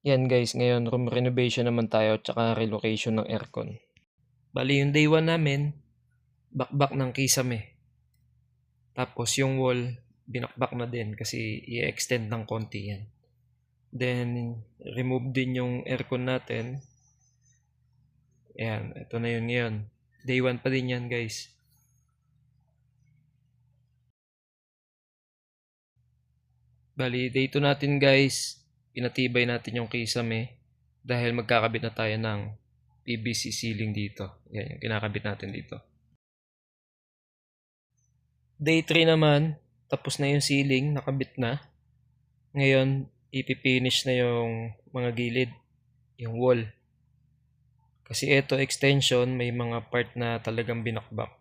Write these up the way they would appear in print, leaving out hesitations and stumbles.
Yan guys, ngayon room renovation naman tayo tsaka relocation ng aircon. Bali yung day 1 namin, bakbak ng kisame. Tapos yung wall, binakbak na din kasi i-extend ng konti yan. Then, remove din yung aircon natin. Ayan, ito na yun ngayon. Day 1 pa din yan guys. Bali, day 2 natin guys, pinatibay natin yung kisame dahil magkakabit na tayo ng PVC ceiling dito. Yan yung kinakabit natin dito. Day 3 naman, tapos na yung ceiling, nakabit na. Ngayon, ipipinish na yung mga gilid, yung wall. Kasi ito, extension, may mga part na talagang binakbak.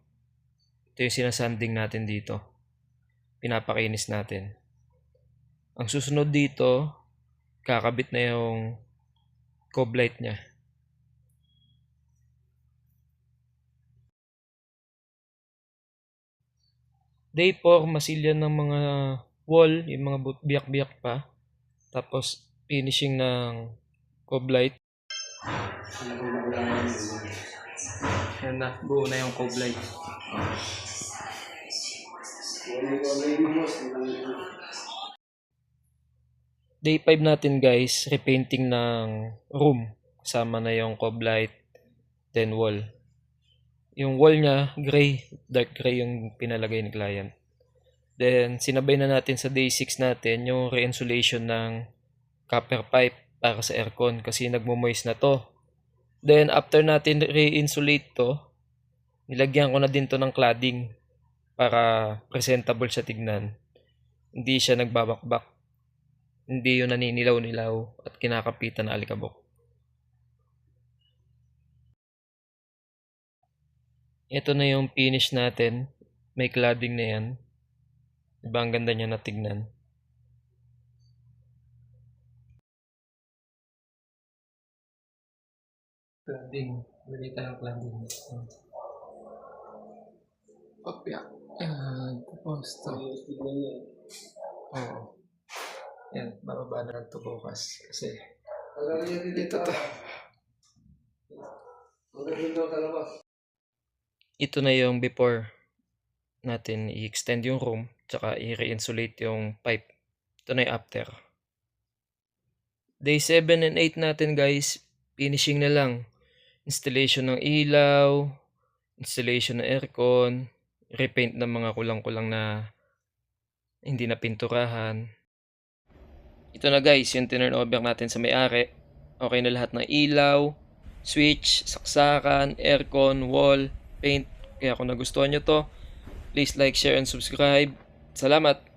Ito yung sinasanding natin dito. Pinapakinis natin. Ang susunod dito, kakabit na yung cob light niya. Day 4, masilyan ng mga wall, yung mga biyak-biyak pa. Tapos, finishing ng cob light. Yan na, buo na yung cob light. Day 5 natin guys, repainting ng room. Kasama na yung cob light, then wall. Yung wall niya, gray, dark gray yung pinalagay ni client. Then, sinabay na natin sa day 6 natin yung re-insulation ng copper pipe para sa aircon kasi nagmo-moist na to. Then, after natin re-insulate to, nilagyan ko na din to ng cladding para presentable siya tignan. Hindi siya nagbabakbak. Hindi yun naninilaw-nilaw at kinakapitan na alikabok. Ito na yung finish natin. May cladding na yan. Diba ang ganda niya na tignan. Cladding. Lagay tayong cladding. Papya. Yan. Tapos to. Oo. Yan. Bababa na lang to bukas. Kasi dito to. Ito na yung before natin i-extend yung room tsaka i-re-insulate yung pipe. Ito na yung after. Day 7 and 8 natin guys, finishing na lang. Installation ng ilaw, installation ng aircon, repaint ng mga kulang-kulang na hindi na pinturahan. Ito na guys, yung turn over natin sa may-ari. Okay na lahat ng ilaw, switch, saksakan, aircon, wall, paint. Kaya kung nagustuhan nyo to, please like, share, and subscribe. Salamat!